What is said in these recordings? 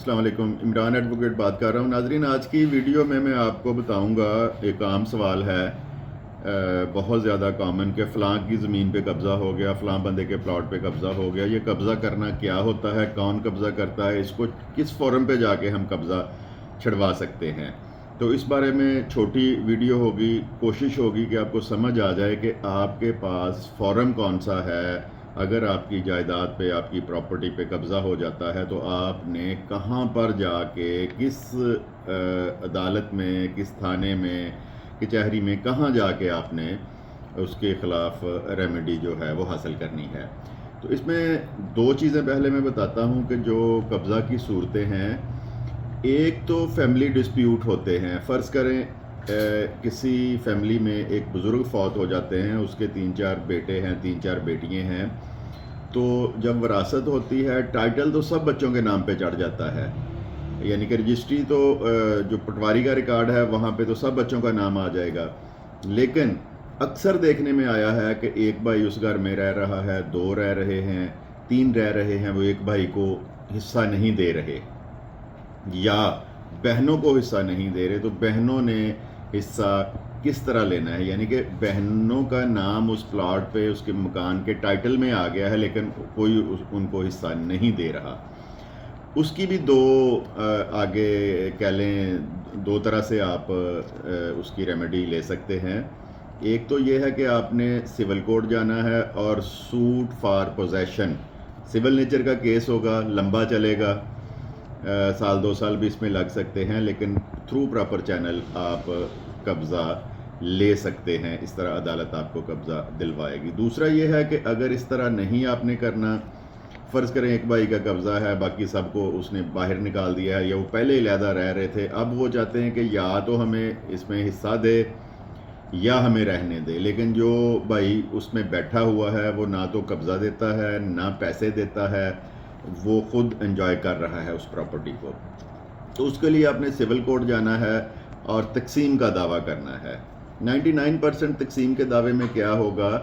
السلام علیکم، عمران ایڈوکیٹ بات کر رہا ہوں۔ ناظرین، آج کی ویڈیو میں آپ کو بتاؤں گا، ایک عام سوال ہے، بہت زیادہ کامن، کہ فلاں کی زمین پہ قبضہ ہو گیا، فلاں بندے کے پلاٹ پہ قبضہ ہو گیا۔ یہ قبضہ کرنا کیا ہوتا ہے، کون قبضہ کرتا ہے، اس کو کس فورم پہ جا کے ہم قبضہ چھڑوا سکتے ہیں؟ تو اس بارے میں چھوٹی ویڈیو ہوگی، کوشش ہوگی کہ آپ کو سمجھ آ جائے کہ آپ کے پاس فورم کون سا ہے۔ اگر آپ کی جائیداد پہ، آپ کی پراپرٹی پہ قبضہ ہو جاتا ہے تو آپ نے کہاں پر جا کے، کس عدالت میں، کس تھانے میں، کچہری میں، کہاں جا کے آپ نے اس کے خلاف ریمیڈی جو ہے وہ حاصل کرنی ہے۔ تو اس میں دو چیزیں پہلے میں بتاتا ہوں کہ جو قبضہ کی صورتیں ہیں۔ ایک تو فیملی ڈسپیوٹ ہوتے ہیں۔ فرض کریں کسی فیملی میں ایک بزرگ فوت ہو جاتے ہیں، اس کے 3-4 بیٹے ہیں، 3-4 بیٹیاں ہیں، تو جب وراثت ہوتی ہے، ٹائٹل تو سب بچوں کے نام پہ چڑھ جاتا ہے، یعنی کہ رجسٹری تو جو پٹواری کا ریکارڈ ہے وہاں پہ تو سب بچوں کا نام آ جائے گا، لیکن اکثر دیکھنے میں آیا ہے کہ ایک بھائی اس گھر میں رہ رہا ہے، 2 رہ رہے ہیں، 3 رہ رہے ہیں، وہ ایک بھائی کو حصہ نہیں دے رہے، یا بہنوں کو حصہ نہیں دے رہے۔ تو بہنوں نے حصہ کس طرح لینا ہے؟ یعنی کہ بہنوں کا نام اس پلاٹ پہ، اس کے مکان کے ٹائٹل میں آ گیا ہے، لیکن کوئی ان کو حصہ نہیں دے رہا۔ اس کی بھی دو آگے کہہ لیں، 2 طرح سے آپ اس کی ریمیڈی لے سکتے ہیں۔ ایک تو یہ ہے کہ آپ نے سول کورٹ جانا ہے اور suit for possession, civil nature کا کیس ہوگا، لمبا چلے گا، 1-2 سال بھی اس میں لگ سکتے ہیں، لیکن تھرو پراپر چینل آپ قبضہ لے سکتے ہیں۔ اس طرح عدالت آپ کو قبضہ دلوائے گی۔ دوسرا یہ ہے کہ اگر اس طرح نہیں آپ نے کرنا، فرض کریں ایک بھائی کا قبضہ ہے، باقی سب کو اس نے باہر نکال دیا ہے، یا وہ پہلے علیحدہ رہ رہے تھے، اب وہ چاہتے ہیں کہ یا تو ہمیں اس میں حصہ دے یا ہمیں رہنے دے، لیکن جو بھائی اس میں بیٹھا ہوا ہے وہ نہ تو قبضہ دیتا ہے، نہ پیسے دیتا ہے، وہ خود انجوائے کر رہا ہے اس پراپرٹی کو۔ تو اس کے لیے آپ نے سول کورٹ جانا ہے اور تقسیم کا دعویٰ کرنا ہے۔ 99% تقسیم کے دعوے میں کیا ہوگا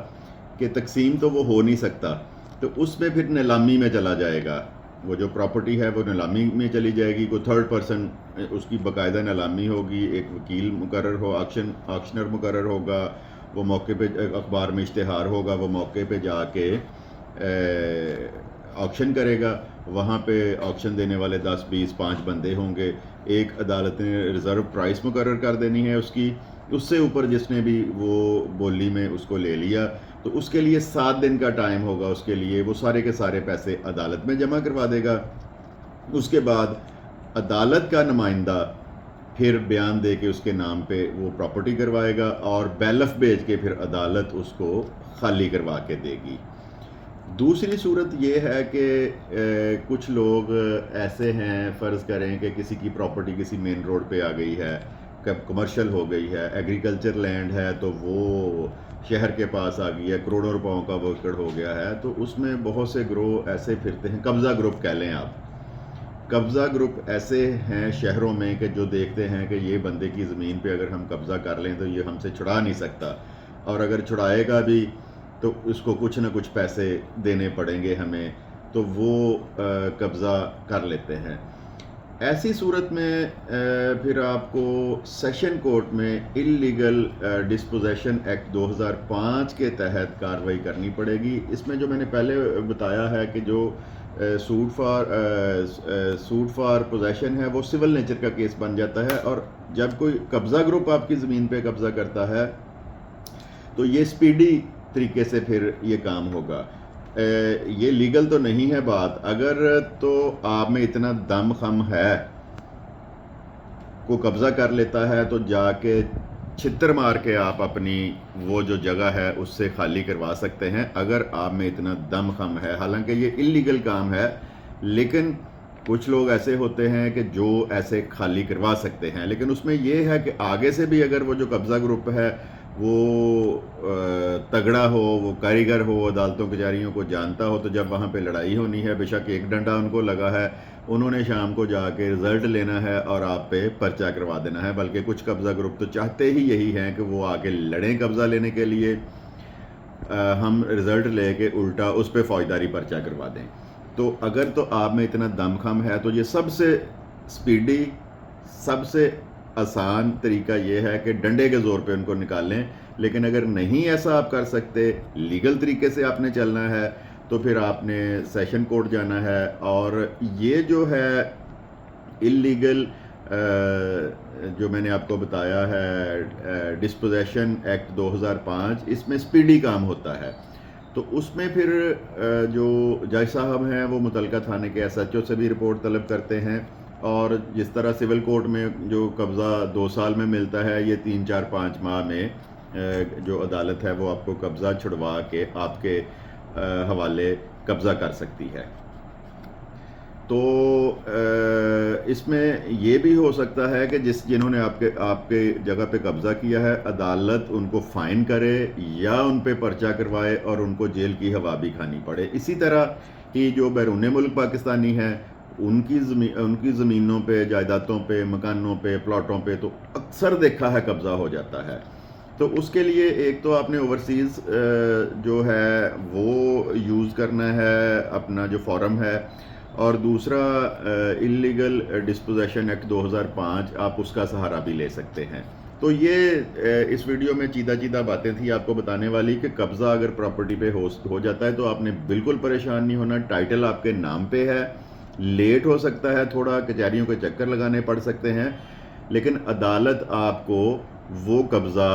کہ تقسیم تو وہ ہو نہیں سکتا، تو اس میں پھر نیلامی میں چلا جائے گا۔ وہ جو پراپرٹی ہے وہ نیلامی میں چلی جائے گی، کوئی 3rd پرسن اس کی باقاعدہ نیلامی ہوگی، ایک وکیل مقرر ہو، آکشنر مقرر ہوگا، وہ موقع پہ اخبار میں اشتہار ہوگا، وہ موقع پہ جا کے آکشن کرے گا، وہاں پہ آکشن دینے والے 10-20-5 بندے ہوں گے، ایک عدالت نے ریزرو پرائس مقرر کر دینی ہے اس کی، اس سے اوپر جس نے بھی وہ بولی میں اس کو لے لیا، تو اس کے لیے 7 دن کا ٹائم ہوگا، اس کے لیے وہ سارے کے سارے پیسے عدالت میں جمع کروا دے گا۔ اس کے بعد عدالت کا نمائندہ پھر بیان دے کے اس کے نام پہ وہ پراپرٹی کروائے گا، اور بیلف بھیج کے پھر عدالت اس کو خالی کروا کے دے گی۔ دوسری صورت یہ ہے کہ کچھ لوگ ایسے ہیں، فرض کریں کہ کسی کی پراپرٹی کسی مین روڈ پہ آ گئی ہے، کمرشل ہو گئی ہے، ایگریکلچر لینڈ ہے، تو وہ شہر کے پاس آ گئی ہے، کروڑوں روپوں کا وہ ایکڑ ہو گیا ہے، تو اس میں بہت سے گروہ ایسے پھرتے ہیں، قبضہ گروپ کہہ لیں آپ۔ قبضہ گروپ ایسے ہیں شہروں میں کہ جو دیکھتے ہیں کہ یہ بندے کی زمین پہ اگر ہم قبضہ کر لیں تو یہ ہم سے چھڑا نہیں سکتا، اور اگر چھڑائے گا بھی تو اس کو کچھ نہ کچھ پیسے دینے پڑیں گے ہمیں، تو وہ قبضہ کر لیتے ہیں۔ ایسی صورت میں پھر آپ کو سیشن کورٹ میں اللیگل ڈسپوزیشن ایکٹ 2005 کے تحت کارروائی کرنی پڑے گی۔ اس میں جو میں نے پہلے بتایا ہے کہ جو سوٹ فار پوزیشن ہے وہ سول نیچر کا کیس بن جاتا ہے، اور جب کوئی قبضہ گروپ آپ کی زمین پہ قبضہ کرتا ہے تو یہ سپیڈی طریقے سے پھر یہ کام ہوگا۔ یہ لیگل تو نہیں ہے بات، اگر تو آپ میں اتنا دم خم ہے، کو قبضہ کر لیتا ہے تو جا کے چھتر مار کے آپ اپنی وہ جو جگہ ہے اس سے خالی کروا سکتے ہیں، اگر آپ میں اتنا دم خم ہے۔ حالانکہ یہ اللیگل کام ہے، لیکن کچھ لوگ ایسے ہوتے ہیں کہ جو ایسے خالی کروا سکتے ہیں، لیکن اس میں یہ ہے کہ آگے سے بھی اگر وہ جو قبضہ گروپ ہے وہ تگڑا ہو، وہ کاریگر ہو، عدالتوں کچہریوں کو جانتا ہو، تو جب وہاں پہ لڑائی ہونی ہے، بے شک ایک ڈنڈا ان کو لگا ہے، انہوں نے شام کو جا کے رزلٹ لینا ہے اور آپ پہ پرچہ کروا دینا ہے۔ بلکہ کچھ قبضہ گروپ تو چاہتے ہی یہی ہیں کہ وہ آگے لڑیں قبضہ لینے کے لیے، ہم رزلٹ لے کے الٹا اس پہ فوجداری پرچہ کروا دیں۔ تو اگر تو آپ میں اتنا دم خم ہے تو یہ سب سے سپیڈی، سب سے آسان طریقہ یہ ہے کہ ڈنڈے کے زور پہ ان کو نکال لیں. لیکن اگر نہیں ایسا آپ کر سکتے، لیگل طریقے سے آپ نے چلنا ہے، تو پھر آپ نے سیشن کورٹ جانا ہے. اور یہ جو ہے اللیگل جو میں نے آپ کو بتایا ہے ڈسپوزیشن ایکٹ 2005، اس میں سپیڈی کام ہوتا ہے. تو اس میں پھر جو جج صاحب ہیں وہ متعلقہ تھانے کے ایس ایچ او سے بھی رپورٹ طلب کرتے ہیں. اور جس طرح سول کورٹ میں جو قبضہ 2 سال میں ملتا ہے، یہ 3 4 5 ماہ میں جو عدالت ہے وہ آپ کو قبضہ چھڑوا کے آپ کے حوالے قبضہ کر سکتی ہے. تو اس میں یہ بھی ہو سکتا ہے کہ جنہوں نے آپ کے جگہ پہ قبضہ کیا ہے، عدالت ان کو فائن کرے یا ان پہ پرچہ کروائے اور ان کو جیل کی ہوا بھی کھانی پڑے. اسی طرح کی جو بیرون ملک پاکستانی ہیں، ان کی زمینوں پہ، جائیدادوں پہ، مکانوں پہ، پلاٹوں پہ تو اکثر دیکھا ہے قبضہ ہو جاتا ہے. تو اس کے لیے ایک تو آپ نے اوورسیز جو ہے وہ یوز کرنا ہے اپنا جو فارم ہے، اور دوسرا اللیگل ڈسپوزیشن ایکٹ 2005 آپ اس کا سہارا بھی لے سکتے ہیں. تو یہ اس ویڈیو میں چیدہ باتیں تھیں آپ کو بتانے والی کہ قبضہ اگر پراپرٹی پہ ہو جاتا ہے تو آپ نے بالکل پریشان نہیں ہونا. ٹائٹل آپ کے نام پہ ہے، لیٹ ہو سکتا ہے، تھوڑا کچہریوں کے چکر لگانے پڑ سکتے ہیں، لیکن عدالت آپ کو وہ قبضہ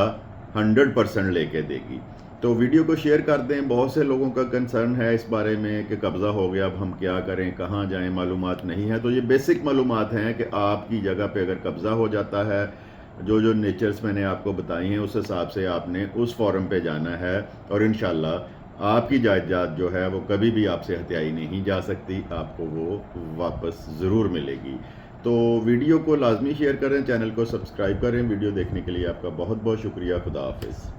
100% لے کے دے گی. تو ویڈیو کو شیئر کر دیں. بہت سے لوگوں کا کنسرن ہے اس بارے میں کہ قبضہ ہو گیا، اب ہم کیا کریں، کہاں جائیں، معلومات نہیں ہے. تو یہ بیسک معلومات ہیں کہ آپ کی جگہ پہ اگر قبضہ ہو جاتا ہے، جو نیچرز میں نے آپ کو بتائی ہیں، اس حساب سے آپ نے اس فورم پہ جانا ہے، اور انشاءاللہ آپ کی جائیداد جو ہے وہ کبھی بھی آپ سے ہتھیائی نہیں جا سکتی، آپ کو وہ واپس ضرور ملے گی. تو ویڈیو کو لازمی شیئر کریں، چینل کو سبسکرائب کریں. ویڈیو دیکھنے کے لیے آپ کا بہت بہت شکریہ. خدا حافظ.